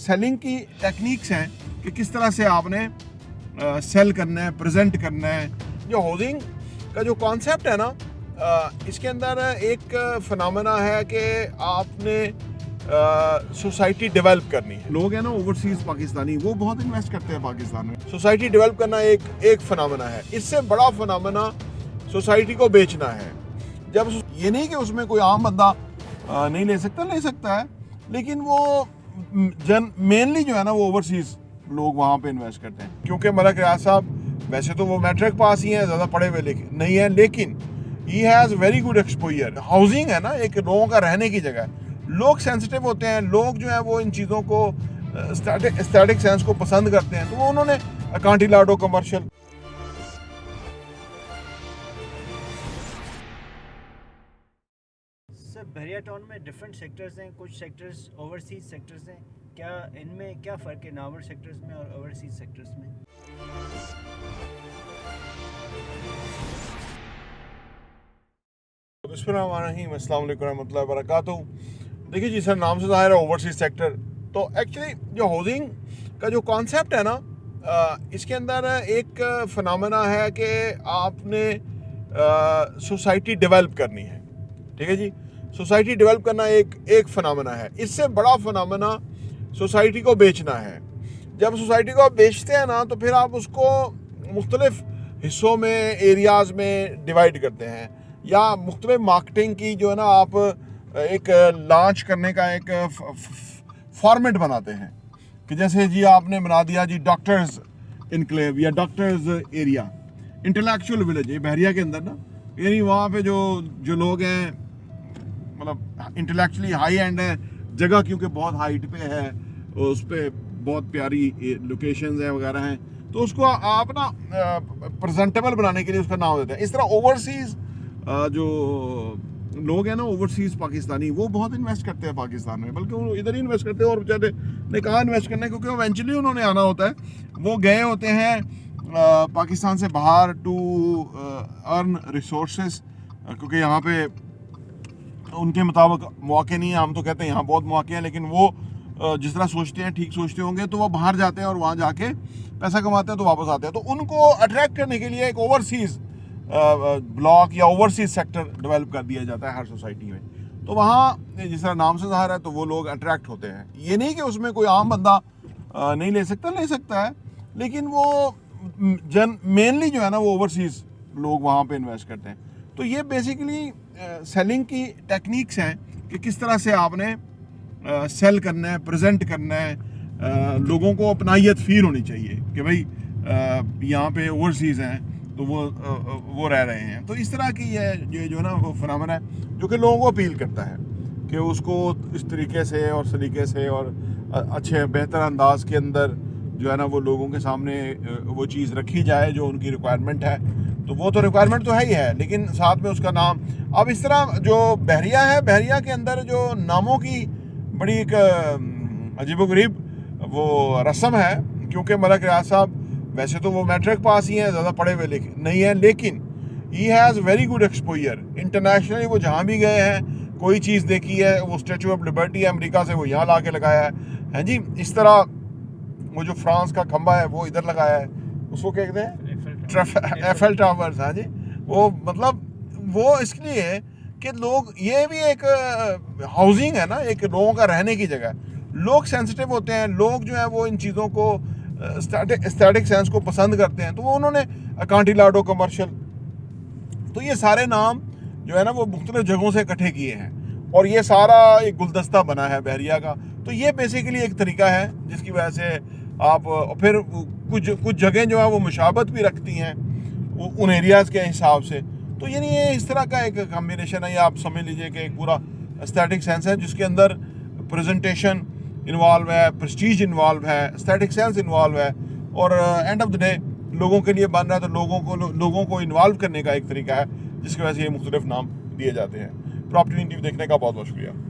Selling की techniques हैं कि किस तरह से आपने सेल करना है, प्रेजेंट करना है। जो हाउसिंग का जो कॉन्सेप्ट है ना, इसके अंदर एक फिनोमेना है कि आपने सोसाइटी डेवलप करनी है। लोग हैं ना ओवरसीज पाकिस्तानी, वो बहुत इन्वेस्ट करते हैं पाकिस्तान में। सोसाइटी डेवलप करना एक फिनोमेना है। इससे बड़ा फिनोमेना सोसाइटी को बेचना है। जब ये नहीं कि उसमें कोई आम बंदा नहीं ले सकता है, लेकिन वो मेनली जो है ना वो ओवरसीज लोग वहाँ पे इन्वेस्ट करते हैं। क्योंकि मलिक रियाज साहब वैसे तो वो मैट्रिक पास ही हैं, ज़्यादा पढ़े हुए नहीं है, लेकिन he has very good exposure. Housing है ना, एक लोगों का रहने की जगह है। लोग सेंसिटिव होते हैं, लोग जो है वो इन चीज़ों को एस्थेटिक सेंस को पसंद करते हैं, तो वो उन्होंने अकांटिलाडो कमर्शियल सर बहरिया टाउन में डिफरेंट सेक्टर्स हैं, कुछ सेक्टर्स ओवरसीज सेक्टर्स हैं। क्या इनमें क्या फ़र्क है नावर सेक्टर्स में और ओवरसीज सेक्टर्स में? बिस्मिल्लाहिर्रहमानिर्रहीम, अस्सलाम वालेकुम रहमतुल्लाहि व बरकातुहू। देखिए जी सर, नाम से ज़ाहिर है ओवरसीज सेक्टर। तो एक्चुअली जो हाउसिंग का जो कॉन्सेप्ट है ना, इसके अंदर एक फिनोमेना है कि आपने सोसाइटी डेवलप करनी है। ठीक है जी, सोसाइटी डेवलप करना एक फिनोमेना है। इससे बड़ा फिनोमेना सोसाइटी को बेचना है। जब सोसाइटी को आप बेचते हैं ना, तो फिर आप उसको मुख्तलिफ हिस्सों में, एरियाज़ में डिवाइड करते हैं, या मुख्तलिफ मार्केटिंग की जो है ना आप एक लॉन्च करने का एक फॉर्मेट बनाते हैं। कि जैसे जी आपने बना दिया जी डॉक्टर्स इनक्लेव या डॉक्टर्स एरिया, इंटेलेक्चुअल विलेज है बहरिया के अंदर ना, यानी वहाँ पे जो लोग हैं, मतलब इंटेलेक्चुअली हाई एंड है जगह, क्योंकि बहुत हाइट पे है, उस पर बहुत प्यारी लोकेशंस हैं वगैरह हैं, तो उसको आप ना प्रेजेंटेबल बनाने के लिए उसका नाम देते हैं। इस तरह ओवरसीज जो लोग हैं ना ओवरसीज पाकिस्तानी, वो बहुत इन्वेस्ट करते हैं पाकिस्तान में, बल्कि वो इधर ही इन्वेस्ट करते हैं। और बेचारे ने कहा इन्वेस्ट करना है, क्योंकि इवेंचुअली उन्होंने आना होता है। वो गए होते हैं पाकिस्तान से बाहर टू अर्न रिसोर्सेज, क्योंकि यहाँ पे उनके मुताबिक मौके नहीं हैं। हम तो कहते हैं यहाँ बहुत मौके हैं, लेकिन वो जिस तरह सोचते हैं, ठीक सोचते होंगे, तो वो बाहर जाते हैं और वहाँ जाके पैसा कमाते हैं, तो वापस आते हैं। तो उनको अट्रैक्ट करने के लिए एक ओवरसीज ब्लॉक या ओवरसीज सेक्टर डेवलप कर दिया जाता है हर सोसाइटी में। तो वहाँ जिस तरह नाम से ज़ाहिर है, तो वो लोग अट्रैक्ट होते हैं। ये नहीं कि उसमें कोई आम बंदा नहीं ले सकता है, लेकिन वो मेनली जो है ना वो ओवरसीज लोग वहाँ पे इन्वेस्ट करते हैं। तो ये बेसिकली सेलिंग की टेक्निक्स हैं कि किस तरह से आपने सेल करना है, प्रेजेंट करना है। लोगों को अपनाइयत फील होनी चाहिए कि भाई यहाँ पे ओवरसीज़ हैं, तो वो रह रहे हैं। तो इस तरह की ये जो ना वो फिनोमेना है जो कि लोगों को अपील करता है कि उसको इस तरीके से और सलीके से और अच्छे बेहतर अंदाज के अंदर जो है ना वो लोगों के सामने वो चीज़ रखी जाए जो उनकी रिक्वायरमेंट है। तो वो तो रिक्वायरमेंट तो है ही है, लेकिन साथ में उसका नाम। अब इस तरह जो बहरिया है, बहरिया के अंदर जो नामों की बड़ी एक अजीबोगरीब वो रस्म है, क्योंकि मलिक रियाज साहब वैसे तो वो मैट्रिक पास ही हैं, ज़्यादा पढ़े हुए नहीं है, लेकिन he has very good exposure. Internationally वो जहाँ भी गए हैं, कोई चीज़ देखी है, वो स्टैचू ऑफ लिबर्टी है अमेरिका से, वो यहाँ ला के लगाया है जी। इस तरह वो जो फ्रांस का खंबा है वो इधर लगाया है, उसको क्या कहते हैं, एफएल टावर्स। हाँ जी, वो मतलब वो इसलिए है कि लोग, ये भी एक हाउसिंग है ना, एक लोगों का रहने की जगह है। लोग सेंसिटिव होते हैं, लोग जो है वो इन चीज़ों को एस्थेटिक सेंस को पसंद करते हैं, तो वो उन्होंने अकांटिलाडो कमर्शियल, तो ये सारे नाम जो है ना वो मुख्तलिफ जगहों से इकट्ठे किए हैं, और ये सारा एक गुलदस्ता बना है बहरिया का। तो ये बेसिकली एक तरीका है जिसकी वजह से आप फिर कुछ जगह जो है वो मुशाबत भी रखती हैं उन एरियाज़ के हिसाब से। तो यानी ये इस तरह का एक कॉम्बिनेशन है, या आप समझ लीजिए कि एक पूरा एस्थेटिक सेंस है जिसके अंदर प्रेजेंटेशन इन्वॉल्व है, प्रेस्टीज इन्वॉल्व है, एस्थेटिक सेंस इन्वॉल्व है, और एंड ऑफ द डे लोगों के लिए बन रहा है। तो लोगों को इन्वॉल्व करने का एक तरीका है, जिसकी वजह से ये मुख्तलिफ नाम दिए जाते हैं। प्रॉपर्टी टीवी देखने का बहुत बहुत शुक्रिया।